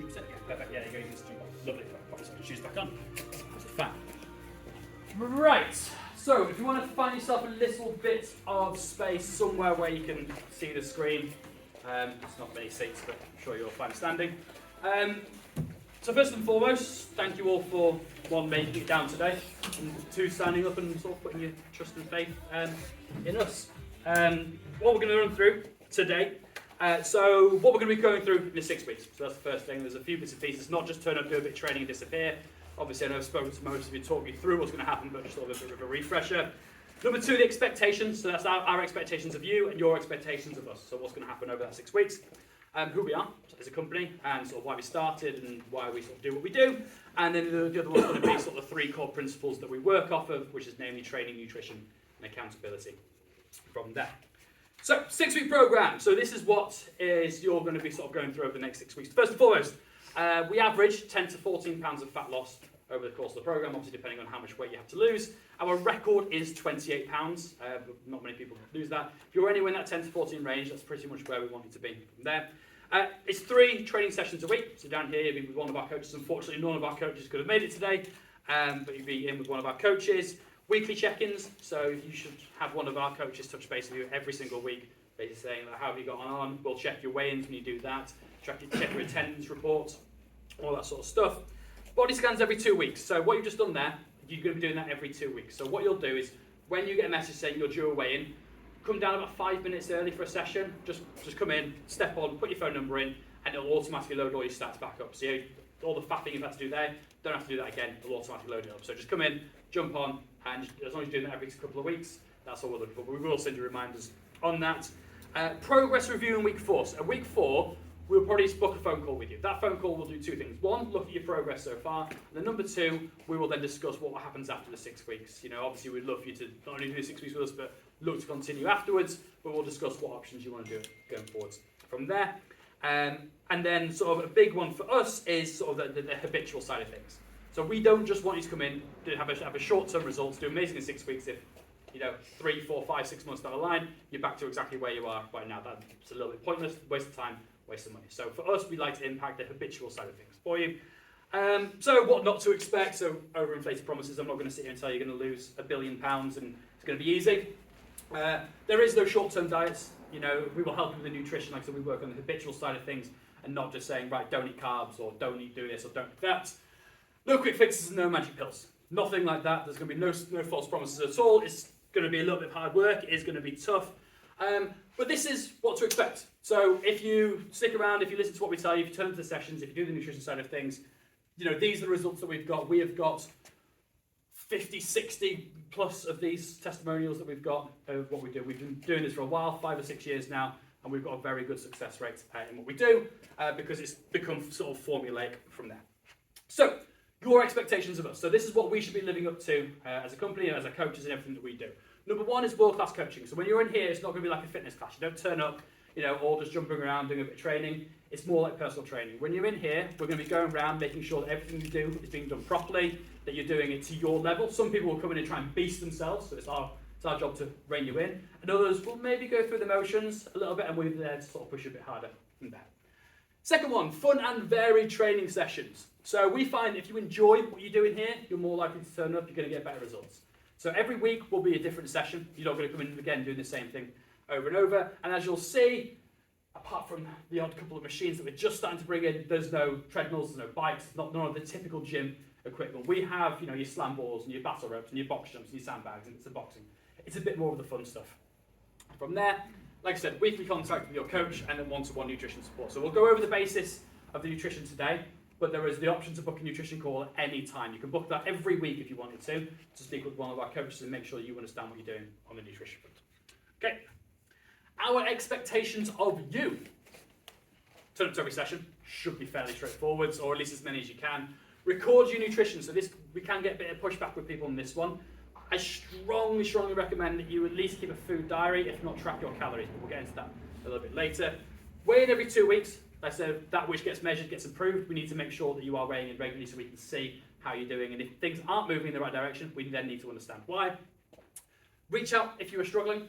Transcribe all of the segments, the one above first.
100%, yeah, perfect. Yeah, there you go. You can just do that. Lovely. Pop your shoes back on. That's a fan. Right. So, if you want to find yourself a little bit of space somewhere where you can see the screen, there's not many seats, but I'm sure you'll find standing. So first and foremost, thank you all for one, making it down today, and two, standing up and sort of putting your trust and faith in us. What we're going to run through today. So what we're going to be going through in the 6 weeks. So that's the first thing. There's a few bits and pieces, not just turn up, do a bit of training and disappear. Obviously, I know I've spoken to most of you, talk you through what's going to happen, but just a little bit of a refresher. Number two, the expectations. So that's our expectations of you and your expectations of us. So what's going to happen over that 6 weeks. Who we are as a company and sort of why we started and why we sort of do what we do. And then the other one's going to be sort of the three core principles that we work off of, which is namely training, nutrition, and accountability from there. So 6-week program. So this is what you're going to be sort of going through over the next 6 weeks. First and foremost, we average 10 to 14 pounds of fat loss over the course of the program, obviously depending on how much weight you have to lose. Our record is 28 pounds, but not many people lose that. If you're anywhere in that 10 to 14 range, that's pretty much where we want you to be from there. It's 3 training sessions a week. So down here, you'll be with one of our coaches. Unfortunately, none of our coaches could have made it today, but you'll be in with one of our coaches. Weekly check-ins, so you should have one of our coaches touch base with you every single week, basically saying, like, how have you got on? We'll check your weigh-ins when you do that, check your attendance reports, all that sort of stuff. Body scans every 2 weeks. So what you've just done there, you're going to be doing that every 2 weeks. So what you'll do is, when you get a message saying you're due a weigh-in, come down about 5 minutes early for a session. Just come in, step on, put your phone number in, and it'll automatically load all your stats back up. So all the faffing you've had to do there, don't have to do that again. It'll automatically load it up. So just come in, jump on, and as long as you're doing that every couple of weeks, that's all we're looking for. But we will send you reminders on that. Progress review in week 4. So week 4, we'll probably book a phone call with you. That phone call will do 2 things. 1, look at your progress so far. And then number 2, we will then discuss what happens after the 6 weeks. You know, obviously we'd love for you to not only do 6 weeks with us, but look to continue afterwards. But we'll discuss what options you want to do going forwards from there. And then sort of a big one for us is sort of the habitual side of things. So we don't just want you to come in, have a short-term results, do amazing in 6 weeks. If 3, 4, 5, 6 months down the line, you're back to exactly where you are right now. That's a little bit pointless, waste of time, waste of money. So for us, we like to impact the habitual side of things for you. So what not to expect. So overinflated promises. I'm not going to sit here and tell you you're going to lose £1 billion and it's going to be easy. There is no short-term diets. You know, we will help you with the nutrition. Like I said, we work on the habitual side of things and not just saying, right, don't eat carbs or don't eat do this or don't eat that. No quick fixes and no magic pills. Nothing like that. There's going to be no false promises at all. It's going to be a little bit of hard work. It is going to be tough. But this is what to expect. So if you stick around, if you listen to what we tell you, if you turn to the sessions, if you do the nutrition side of things, these are the results that we've got. We have got 50, 60 plus of these testimonials that we've got of what we do. We've been doing this for a while, 5 or 6 years now, and we've got a very good success rate in what we do because it's become sort of formulaic from there. So, your expectations of us. So this is what we should be living up to as a company and as our coaches and everything that we do. Number 1 is world-class coaching. So when you're in here, it's not going to be like a fitness class. You don't turn up, all just jumping around doing a bit of training. It's more like personal training. When you're in here, we're going to be going around making sure that everything you do is being done properly, that you're doing it to your level. Some people will come in and try and beast themselves, so it's our job to rein you in. And others will maybe go through the motions a little bit, and we're there to sort of push a bit harder from there. Second one, fun and varied training sessions. So we find if you enjoy what you do in here, you're more likely to turn up, you're going to get better results. So every week will be a different session. You're not going to come in again doing the same thing over and over. And as you'll see, apart from the odd couple of machines that we're just starting to bring in, there's no treadmills, there's no bikes, none of the typical gym equipment. We have, your slam balls and your battle ropes and your box jumps and your sandbags and some boxing. It's a bit more of the fun stuff. From there, like I said, weekly contact with your coach and then one-to-one nutrition support. So we'll go over the basis of the nutrition today, but there is the option to book a nutrition call at any time. You can book that every week if you wanted to speak with one of our coaches and make sure you understand what you're doing on the nutrition front. Okay. Our expectations of you. Turn up to every session. Should be fairly straightforward, or at least as many as you can. Record your nutrition. So we can get a bit of pushback with people on this one. I strongly recommend that you at least keep a food diary, if not track your calories, but we'll get into that a little bit later. Weigh in every 2 weeks. Like I said, that which gets measured gets improved. We need to make sure that you are weighing in regularly so we can see how you're doing. And if things aren't moving in the right direction, we then need to understand why. Reach out if you are struggling.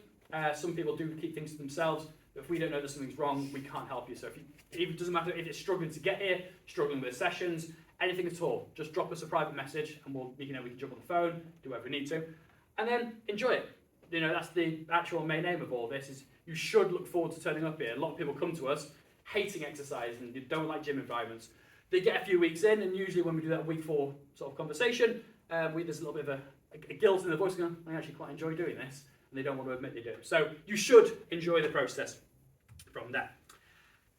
Some people do keep things to themselves. If we don't know that something's wrong, we can't help you. So it doesn't matter if it's struggling to get here, struggling with sessions, anything at all, just drop us a private message and we can jump on the phone, do whatever we need to, and then enjoy it. That's the actual main aim of all this, is you should look forward to turning up here. A lot of people come to us hating exercise and they don't like gym environments. They get a few weeks in, and usually when we do that week 4 sort of conversation, there's a little bit of a guilt in the voice going, I actually quite enjoy doing this, and they don't want to admit they do. So you should enjoy the process from there.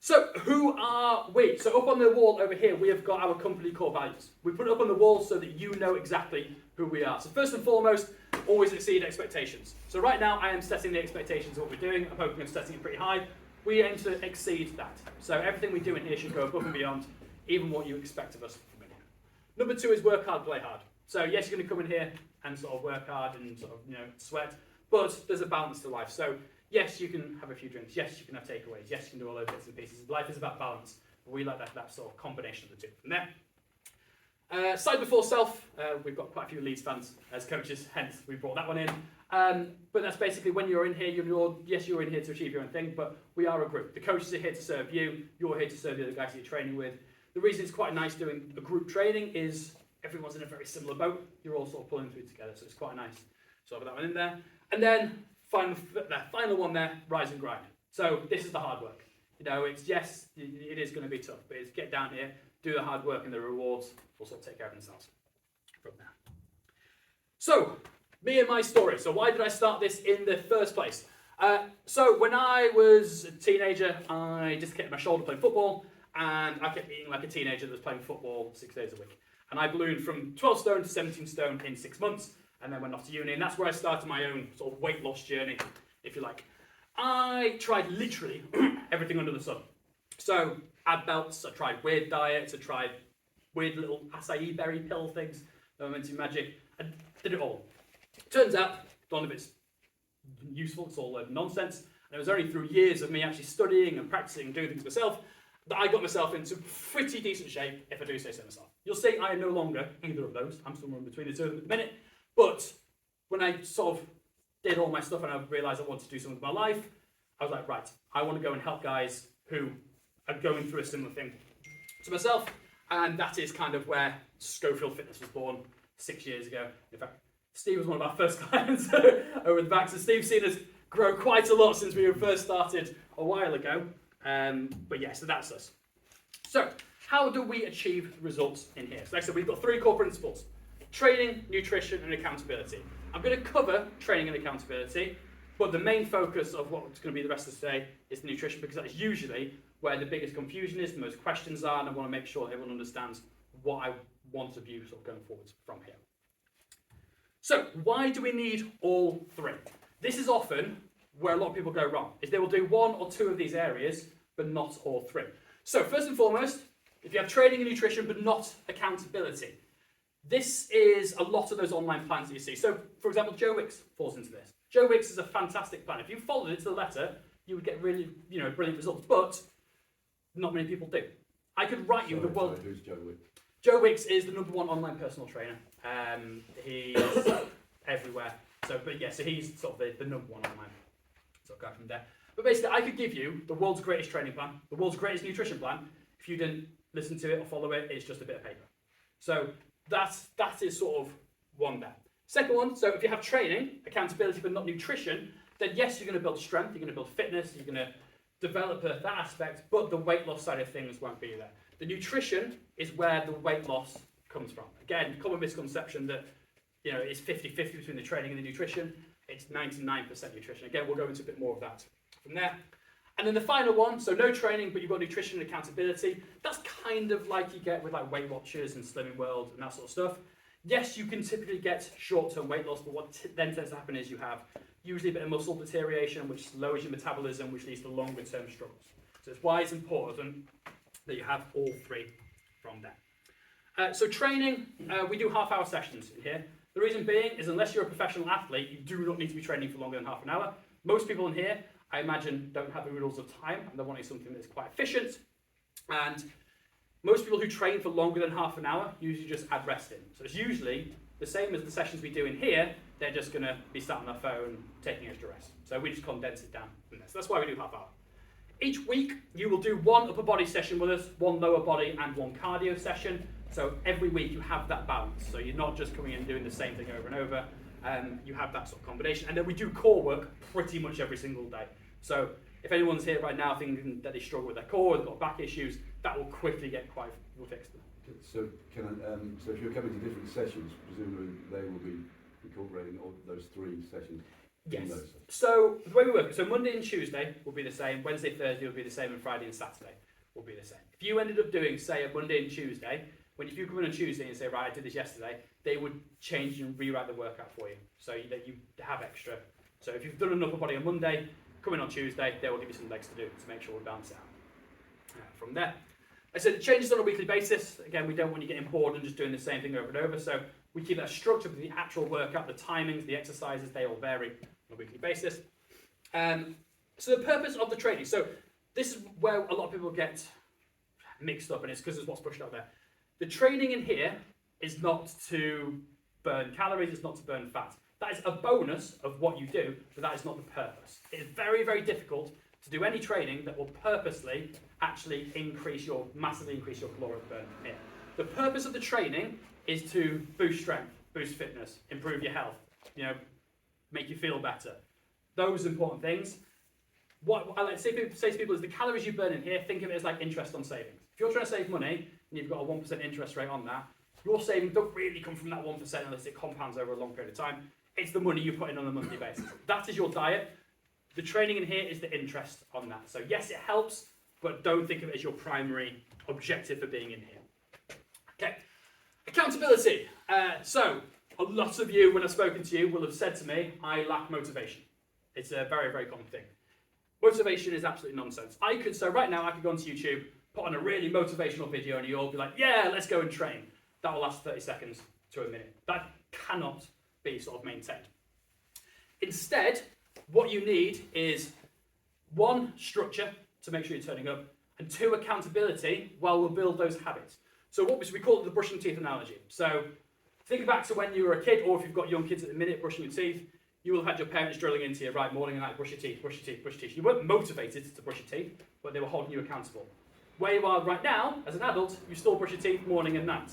So who are we? So up on the wall over here, we have got our company core values. We put it up on the wall so that you know exactly who we are. So first and foremost, always exceed expectations. So right now I am setting the expectations of what we're doing. I'm hoping I'm setting it pretty high. We aim to exceed that. So everything we do in here should go above and beyond, even what you expect of us from in here. Number 2 is work hard, play hard. So yes, you're going to come in here and sort of work hard and sort of sweat, but there's a balance to life. So yes, you can have a few drinks. Yes, you can have takeaways. Yes, you can do all those bits and pieces. Life is about balance. But we like that sort of combination of the two. From there, side before self. We've got quite a few Leeds fans as coaches, hence we brought that one in. But that's basically when you're in here, you're in here to achieve your own thing, but we are a group. The coaches are here to serve you. You're here to serve the other guys that you're training with. The reason it's quite nice doing a group training is everyone's in a very similar boat. You're all sort of pulling through together, so it's quite nice. So I'll put that one in there. And then the final one there, rise and grind. So this is the hard work. It's yes, it is going to be tough, but it's get down here, do the hard work, and the rewards will sort of take care of themselves from there. So me and my story. So why did I start this in the first place? So when I was a teenager, I dislocated my shoulder playing football, and I kept eating like a teenager that was playing football 6 days a week. And I ballooned from 12 stone to 17 stone in 6 months, and then went off to uni, and that's where I started my own sort of weight loss journey, if you like. I tried literally everything under the sun. So ab belts, I tried weird diets, I tried weird little acai berry pill things that were meant to be magic. I did it all. Turns out, none of it's useful, it's all nonsense. And it was only through years of me actually studying and practicing and doing things myself that I got myself into pretty decent shape, if I do say so myself. You'll see I am no longer either of those. I'm somewhere in between the two of them at the minute. But when I sort of did all my stuff and I realised I wanted to do something with my life, I was like, right, I want to go and help guys who are going through a similar thing to myself. And that is kind of where Schofield Fitness was born 6 years ago. In fact, Steve was one of our first clients over the back. So Steve's seen us grow quite a lot since we first started a while ago. But yeah, so that's us. So how do we achieve results in here? So like I said, we've got 3 core principles: training, nutrition, and accountability. I'm going to cover training and accountability, but the main focus of what's going to be the rest of today is the nutrition, because that's usually where the biggest confusion is, the most questions are, and I want to make sure everyone understands what I want of you sort of going forwards from here. So why do we need all 3? This is often where a lot of people go wrong, is they will do 1 or 2 of these areas, but not all 3. So first and foremost, if you have training and nutrition, but not accountability, this is a lot of those online plans that you see. So for example, Joe Wicks falls into this. Joe Wicks is a fantastic plan. If you followed it to the letter, you would get really, brilliant results, but not many people do. I could write you the world. Who's Joe Wicks? Joe Wicks is the #1 online personal trainer. He's everywhere. So he's sort of the #1 online sort of guy from there. But basically, I could give you the world's greatest training plan, the world's greatest nutrition plan. If you didn't listen to it or follow it, it's just a bit of paper. So that is sort of one there. Second one, so if you have training, accountability, but not nutrition, then yes, you're going to build strength, you're going to build fitness, you're going to develop that aspect, but the weight loss side of things won't be there. The nutrition is where the weight loss comes from. Again, common misconception that it's 50-50 between the training and the nutrition. It's 99% nutrition. Again, we'll go into a bit more of that from there. And then the final one, so no training, but you've got nutrition and accountability. That's kind of like you get with like Weight Watchers and Slimming World and that sort of stuff. Yes, you can typically get short-term weight loss, but what then tends to happen is you have usually a bit of muscle deterioration, which lowers your metabolism, which leads to longer-term struggles. So it's why it's important that you have all 3 from there. So training, we do half-hour sessions in here. The reason being is unless you're a professional athlete, you do not need to be training for longer than half an hour. Most people in here, I imagine, don't have the rules of time, and they're wanting something that's quite efficient. And most people who train for longer than half an hour usually just add rest in. So it's usually the same as the sessions we do in here. They're just going to be sat on their phone taking extra rest. So we just condense it down from there. So that's why we do half hour. each week you will do one upper body session with us, one lower body and one cardio session. So every week you have that balance. So you're not just coming in and doing the same thing over and over. You have that sort of combination. And then we do core work pretty much every single day. So if anyone's here right now thinking that they struggle with their core, they've got back issues, that will quickly get quite fixed. So so if you're coming to different sessions, presumably they will be incorporating all those 3 sessions. Yes. So the way we work, so Monday and Tuesday will be the same, Wednesday, Thursday will be the same, and Friday and Saturday will be the same. If you ended up doing, say, a Monday and Tuesday, if you come in on Tuesday and say, right, I did this yesterday, they would change and rewrite the workout for you, so that you have extra. So if you've done an upper body on Monday, come in on Tuesday, they will give you some legs to do to make sure we balance it out. From there, I said it changes on a weekly basis. Again, we don't want you getting bored and just doing the same thing over and over, so we keep that structure for the actual workout, the timings, the exercises, they all vary on a weekly basis. So the purpose of the training, so this is where a lot of people get mixed up, and it's because it's what's pushed out there. The training in here is not to burn calories, it's not to burn fat. That is a bonus of what you do, but that is not the purpose. It is very, very difficult to do any training that will purposely actually massively increase your caloric burn here. The purpose of the training is to boost strength, boost fitness, improve your health, make you feel better. Those important things. What I like to say to people is the calories you burn in here, think of it as like interest on savings. If you're trying to save money and you've got a 1% interest rate on that, your savings don't really come from that 1% unless it compounds over a long period of time. It's the money you put in on a monthly basis. That is your diet. The training in here is the interest on that. So yes, it helps, but don't think of it as your primary objective for being in here. Okay, accountability. So a lot of you, when I've spoken to you, will have said to me, I lack motivation. It's a very, very common thing. Motivation is absolutely nonsense. So right now I could go onto YouTube, put on a really motivational video, and you'll all be like, yeah, let's go and train. That will last 30 seconds to a minute. That cannot be sort of maintained. Instead, what you need is 1, structure to make sure you're turning up, and 2, accountability while we'll build those habits. So we call it the brushing teeth analogy. So think back to when you were a kid, or if you've got young kids at the minute brushing your teeth, you will have had your parents drilling into you, right, morning and night, brush your teeth, brush your teeth, brush your teeth. You weren't motivated to brush your teeth, but they were holding you accountable. Where you are right now, as an adult, you still brush your teeth morning and night.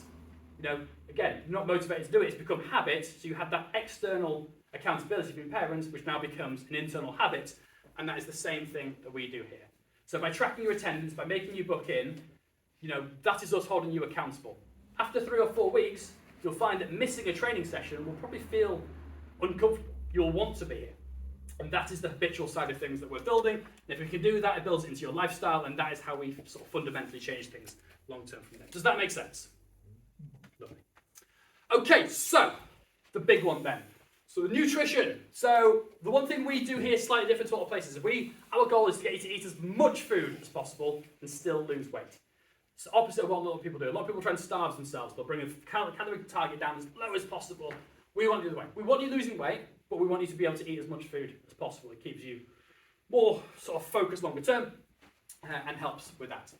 Again, you're not motivated to do it, it's become habit, so you have that external accountability from your parents, which now becomes an internal habit, and that is the same thing that we do here. So by tracking your attendance, by making you book in, that is us holding you accountable. After 3 or 4 weeks, you'll find that missing a training session will probably feel uncomfortable. You'll want to be here. And that is the habitual side of things that we're building. And if we can do that, it builds into your lifestyle, and that is how we sort of fundamentally change things long term from there. Does that make sense? Lovely. Okay, so the big one then. So the nutrition. So the one thing we do here is slightly different to other places. Our goal is to get you to eat as much food as possible and still lose weight. It's the opposite of what a lot of people do. A lot of people try and starve themselves. They'll bring a calorie target down as low as possible. We want you to lose weight. We want you losing weight, but we want you to be able to eat as much food as possible. It keeps you more sort of focused longer term and helps with that.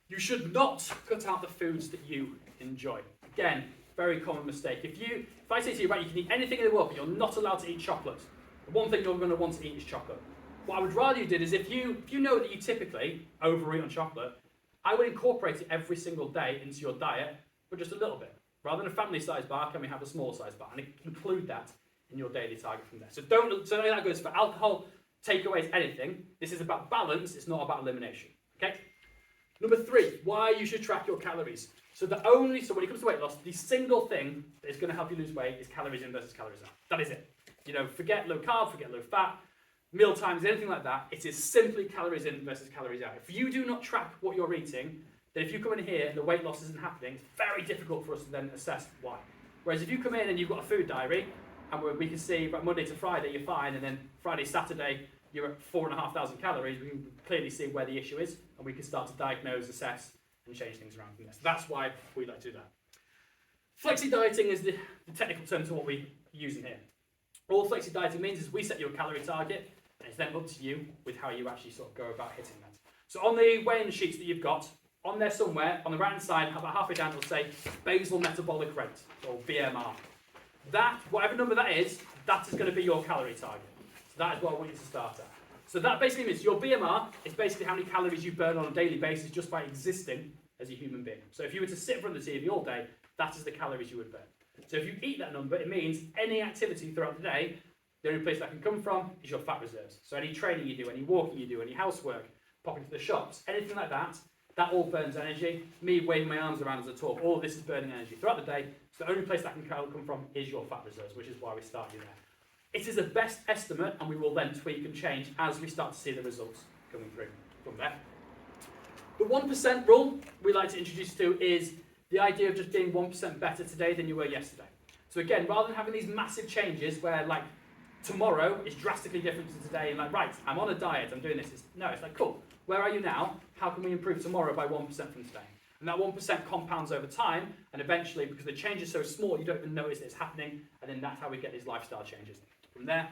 You should not cut out the foods that you enjoy. Again, very common mistake. If I say to you, right, you can eat anything in the world, but you're not allowed to eat chocolate, the one thing you're going to want to eat is chocolate. What I would rather you did is if you know that you typically overeat on chocolate, I would incorporate it every single day into your diet, but just a little bit. Rather than a family-sized bar, can we have a small-sized bar? And include that in your daily target from there. So that goes for alcohol, takeaways, anything. This is about balance, it's not about elimination. Okay? Number 3, why you should track your calories. So when it comes to weight loss, the single thing that is going to help you lose weight is calories in versus calories out. That is it. Forget low carb, forget low fat, meal times, anything like that. It is simply calories in versus calories out. If you do not track what you're eating, then if you come in here and the weight loss isn't happening, it's very difficult for us to then assess why. Whereas if you come in and you've got a food diary, and we can see right, Monday to Friday you're fine, and then Friday, Saturday you're at 4,500 calories, we can clearly see where the issue is, and we can start to diagnose, assess, and change things around from there. So that's why we like to do that. Flexi dieting is the technical term to what we use in here. All flexi dieting means is we set you a calorie target, and it's then up to you with how you actually sort of go about hitting that. So on the weigh-in sheets that you've got, on there somewhere, on the right hand side, about halfway down, it'll say basal metabolic rate, or BMR. That, whatever number that is going to be your calorie target. So that is what I want you to start at. So that basically means your BMR is basically how many calories you burn on a daily basis just by existing as a human being. So if you were to sit in front of the TV all day, that is the calories you would burn. So if you eat that number, it means any activity throughout the day, the only place that can come from is your fat reserves. So any training you do, any walking you do, any housework, popping to the shops, anything like that, that all burns energy. Me waving my arms around as I talk, all of this is burning energy throughout the day. So the only place that can come from is your fat reserves, which is why we start you there. It is a best estimate, and we will then tweak and change as we start to see the results coming through from there. The 1% rule we like to introduce to is the idea of just being 1% better today than you were yesterday. So again, rather than having these massive changes where like tomorrow is drastically different to today and like, right, I'm on a diet, I'm doing this. It's like, cool, where are you now? How can we improve tomorrow by 1% from today? And that 1% compounds over time, and eventually, because the change is so small, you don't even notice it's happening, and then that's how we get these lifestyle changes. From there,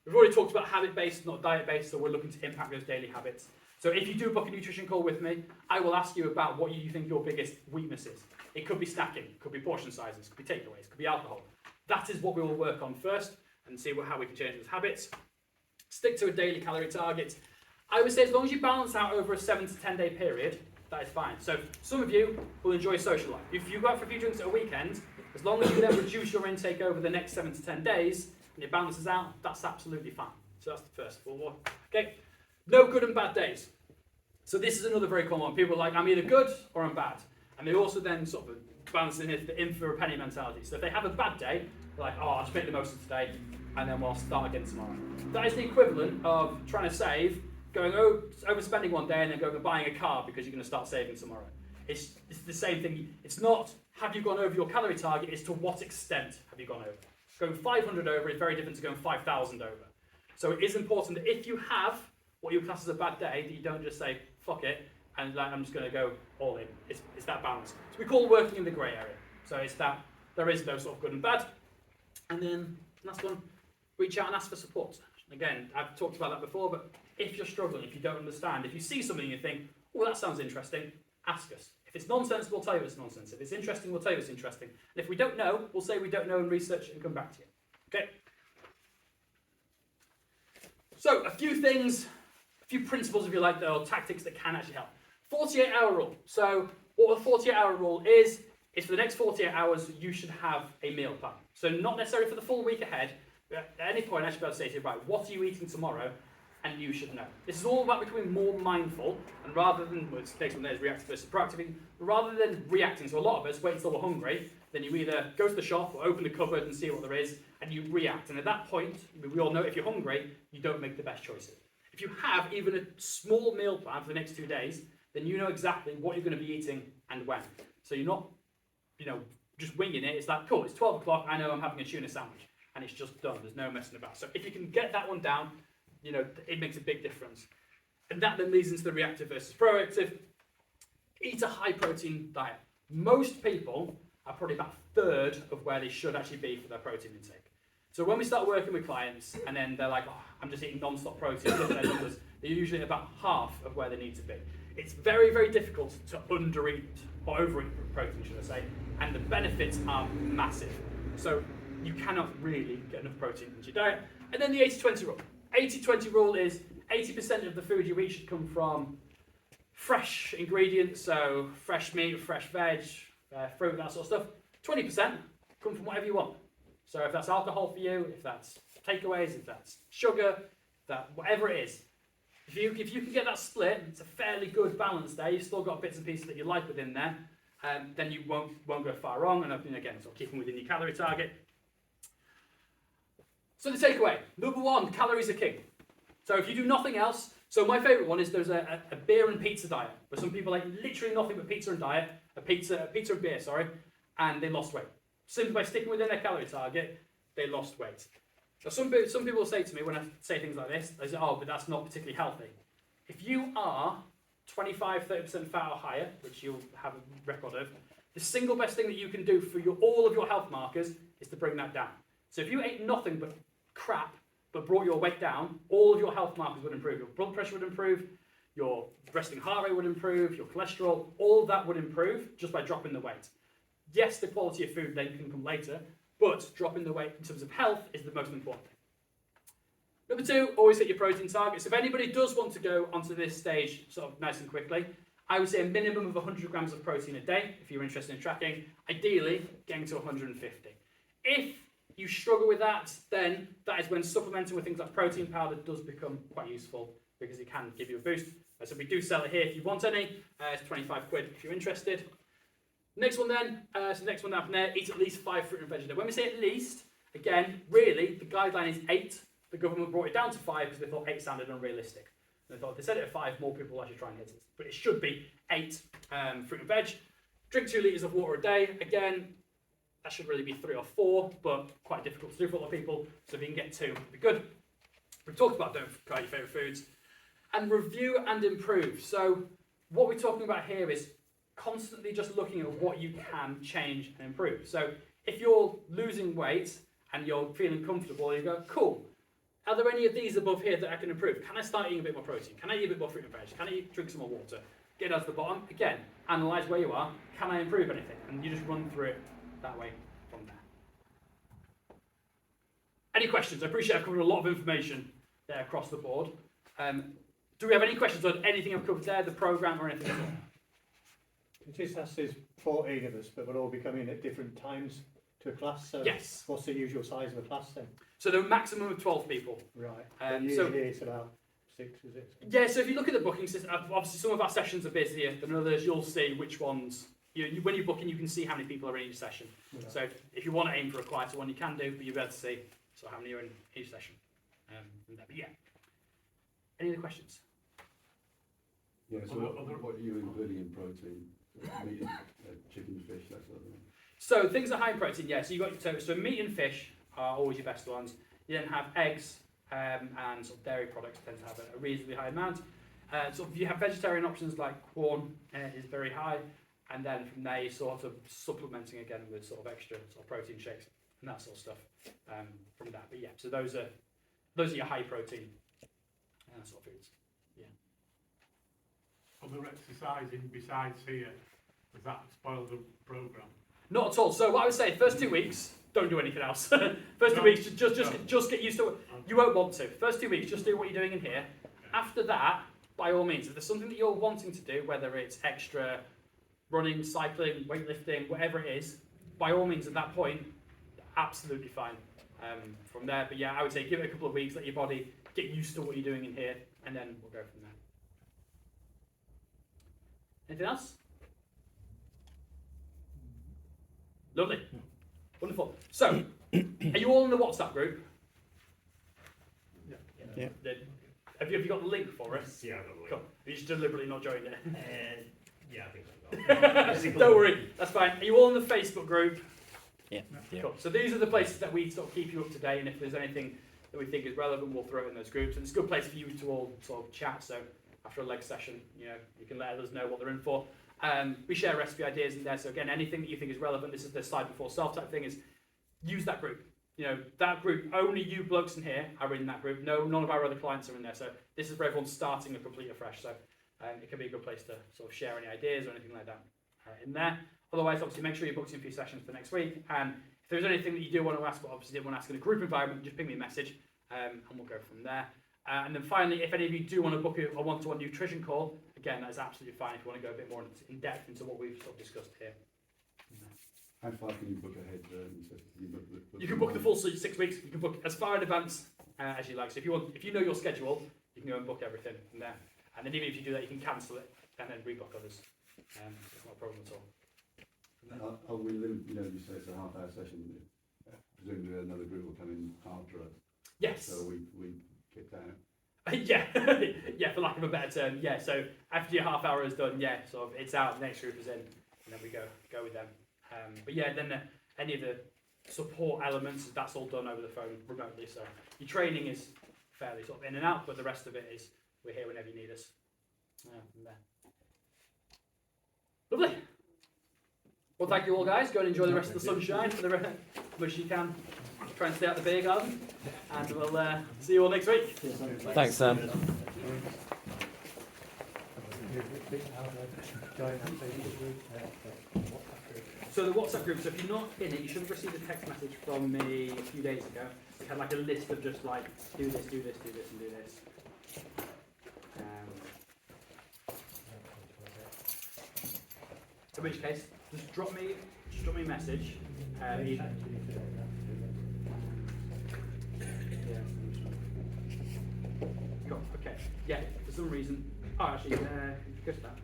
we've already talked about habit-based, not diet-based, so we're looking to impact those daily habits. So if you do book a nutrition call with me, I will ask you about what you think your biggest weakness is. It could be snacking, it could be portion sizes, it could be takeaways, it could be alcohol. That is what we will work on first and see how we can change those habits. Stick to a daily calorie target. I would say as long as you balance out over a 7 to 10 day period, that is fine. So some of you will enjoy social life. If you go out for a few drinks at a weekend, as long as you then reduce your intake over the next 7 to 10 days and it balances out, that's absolutely fine. So that's the first one. Okay, no good and bad days. So this is another very common one. People are like, I'm either good or I'm bad. And they also then sort of balance in for a penny mentality. So if they have a bad day, they're like, oh, I'll just make the most of today and then we'll start again tomorrow. That is the equivalent of trying to save, going overspending one day and then going and buying a car because you're going to start saving tomorrow. It's the same thing. It's not have you gone over your calorie target, it's to what extent have you gone over. Going 500 over is very different to going 5,000 over. So it is important that if you have what you class as a bad day, that you don't just say, fuck it, and like, I'm just going to go all in. It's that balance. So we call working in the grey area. So it's that there is no sort of good and bad. And then last one, reach out and ask for support. Again, I've talked about that before, but if you're struggling, if you don't understand, if you see something and you think, oh, that sounds interesting, ask us. If it's nonsense, we'll tell you it's nonsense. If it's interesting, we'll tell you it's interesting. And if we don't know, we'll say we don't know and research and come back to you. Okay? So, a few things, a few principles, if you like, or tactics that can actually help. 48-hour rule. So, what the 48-hour rule is for the next 48 hours, you should have a meal plan. So, not necessarily for the full week ahead, but at any point, I should be able to say to you, right, what are you eating tomorrow? And you should know. This is all about becoming more mindful, and rather than, well, it's the case when there's reactive versus proactive, rather than reacting. So a lot of us wait until we're hungry, then you either go to the shop or open the cupboard and see what there is, and you react. And at that point, we all know if you're hungry, you don't make the best choices. If you have even a small meal plan for the next 2 days, then you know exactly what you're going to be eating and when. So you're not, just winging it. It's like, cool, it's 12 o'clock, I know I'm having a tuna sandwich, and it's just done. There's no messing about. So if you can get that one down, it makes a big difference. And that then leads into the reactive versus proactive. Eat a high protein diet. Most people are probably about a third of where they should actually be for their protein intake. So when we start working with clients and then they're like, oh, I'm just eating non-stop protein, look at their numbers, they're usually about half of where they need to be. It's very, very difficult to undereat or overeat protein, should I say, and the benefits are massive. So you cannot really get enough protein into your diet. And then the 80-20 rule. 80-20 rule is 80% of the food you eat should come from fresh ingredients, so fresh meat, fresh veg, fruit, that sort of stuff. 20% come from whatever you want. So if that's alcohol for you, if that's takeaways, if that's sugar, whatever it is. If you can get that split, it's a fairly good balance there. You've still got bits and pieces that you like within there, then you won't go far wrong. And again, sort of keeping within your calorie target. So the takeaway, number one, calories are king. So if you do nothing else, so my favourite one is there's a beer and pizza diet, where some people like literally nothing but pizza and diet, pizza and beer, and they lost weight. Simply by sticking within their calorie target, they lost weight. So some people say to me when I say things like this, they say, oh, but that's not particularly healthy. If you are 25-30% fat or higher, which you'll have a record of, the single best thing that you can do for all of your health markers is to bring that down. So if you ate nothing but crap, but brought your weight down, all of your health markers would improve. Your blood pressure would improve, your resting heart rate would improve, your cholesterol, all of that would improve just by dropping the weight. Yes, the quality of food then can come later, but dropping the weight in terms of health is the most important thing. Number 2, always hit your protein targets. If anybody does want to go onto this stage sort of nice and quickly, I would say a minimum of 100 grams of protein a day if you're interested in tracking. Ideally, getting to 150. If you struggle with that, then that is when supplementing with things like protein powder does become quite useful because it can give you a boost. So we do sell it here if you want any. It's 25 quid if you're interested. Next one then, so next one down from there, eat at least 5 fruit and veg a day. When we say at least, again, really, the guideline is 8. The government brought it down to 5 because they thought 8 sounded unrealistic. And they thought if they said it at 5, more people will actually try and hit it. But it should be 8 fruit and veg. Drink 2 litres of water a day. Again, that should really be 3 or 4, but quite difficult to do for a lot of people. So if you can get 2, it'd be good. We've talked about don't forget your favourite foods. And review and improve. So what we're talking about here is constantly just looking at what you can change and improve. So if you're losing weight and you're feeling comfortable, you go, cool. Are there any of these above here that I can improve? Can I start eating a bit more protein? Can I eat a bit more fruit and veg? Can I drink some more water? Get down to the bottom. Again, analyse where you are. Can I improve anything? And you just run through it that way from there. Any questions? I appreciate I've covered a lot of information there across the board. Do we have any questions on anything I've covered there, the programme or anything at all? It just has there's 14 of us, but we'll all be coming at different times to a class. So Yes. what's the usual size of a class then? So the maximum of 12 people. Right. So Usually it's about 6, is it? yeah, so if you look at the booking system, obviously some of our sessions are busier than others. You'll see which ones, when you're booking, you can see how many people are in each session. Right. So if you want to aim for a quieter one, you can do, but you'll be able to see how many are in each session. But yeah. Any other questions? Yeah, so what are you including in protein? Meat, chicken, fish, that sort of thing? So things that are high in protein, yeah. So you got so meat and fish are always your best ones. You then have eggs and sort of dairy products tend to have a reasonably high amount. So if you have vegetarian options like corn is very high, and then from there you're sort of supplementing again with sort of extra sort of protein shakes and that sort of stuff from that. But yeah, so those are your high protein sort of foods. Yeah. Other exercising besides here, does that spoil the programme? Not at all. So what I would say, first 2 weeks, don't do anything else. First 2 weeks, just get used to it. You won't want to. First 2 weeks, just do what you're doing in here. After that, by all means, if there's something that you're wanting to do, whether it's extra running, cycling, weightlifting, whatever it is, by all means at that point, absolutely fine from there. But yeah, I would say give it a couple of weeks, let your body get used to what you're doing in here, and then we'll go from there. Anything else? Lovely. Wonderful. So, are you all in the WhatsApp group? Yeah. Have you got the link for it? Yeah, probably. Cool. Are you just deliberately not joined it? Yeah, I think so. Don't worry, that's fine. Are you all in the Facebook group? Yeah. Cool. So these are the places that we sort of keep you up to date, and if there's anything that we think is relevant, we'll throw it in those groups. And it's a good place for you to all sort of chat. So after a leg session, you can let others know what they're in for. We share recipe ideas in there. So again, anything that you think is relevant, this is the slide before self type thing, is use that group. That group, only you blokes in here are in that group. No, none of our other clients are in there. So this is for everyone starting a complete afresh. So it can be a good place to sort of share any ideas or anything like that in there. Otherwise, obviously, make sure you book in for your sessions for next week. And if there's anything that you do want to ask, but obviously didn't want to ask in a group environment, just ping me a message and we'll go from there. And then finally, if any of you do want to book a one-to-one nutrition call, again, that's absolutely fine if you want to go a bit more in depth into what we've sort of discussed here. How far can you book ahead? You can book the full 6 weeks. You can book as far in advance as you like. So if you know your schedule, you can go and book everything from there. And then even if you do that, you can cancel it and then rebook others. It's not a problem at all. Are we limit? You say it's a half-hour session. Presumably another group will come in after us. Yes. So we kick out. Yeah, yeah, for lack of a better term, yeah. So after your half hour is done, yeah, sort of it's out, the next group is in, and then we go with them. But yeah, then any of the support elements, that's all done over the phone remotely. So your training is fairly sort of in and out, but the rest of it is we're here whenever you need us. From there. Lovely. Well, thank you all, guys. Go and enjoy the rest of the sunshine for the rest as much as you can. Try and stay out the beer garden, and we'll see you all next week. Thanks, Sam. So the WhatsApp group, so if you're not in it, you should have received a text message from me a few days ago. We had like a list of just like do this, do this, do this, and do this. In which case, just drop me a message. Yeah. Cool. Okay. Yeah. For some reason. Oh, actually, go to that.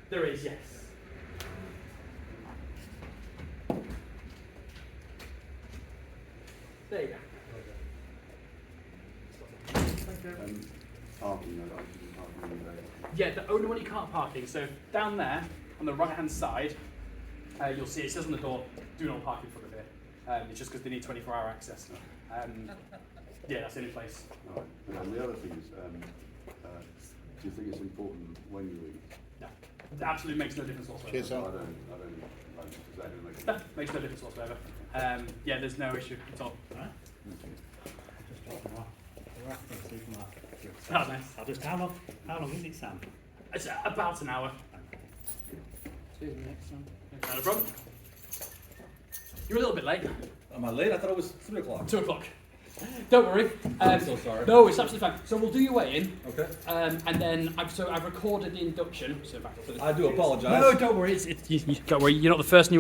There is, yes. There you go. Parking, no, I didn't park in there. Yeah, the only one you can't parking. So down there on the right-hand side, you'll see it says on the door, "Do not park in front of here." It's just because they need 24-hour access. Yeah, that's the only place. All right. And the other thing is, do you think it's important when you eat? No, it absolutely makes no difference whatsoever. Cheers, I Al. don't. Is that going to make No, makes no difference whatsoever. Yeah, there's no issue at all. Oh, nice. How long is it, Sam? It's about an hour. Not a problem. You're a little bit late. Am I late? I thought it was 3 o'clock. 2 o'clock. Don't worry. I'm so sorry. No, it's absolutely fine. So we'll do your weigh-in, Okay. and then I've recorded the induction. So back to the. I do apologize. No, don't worry. Don't worry. You're not the first new.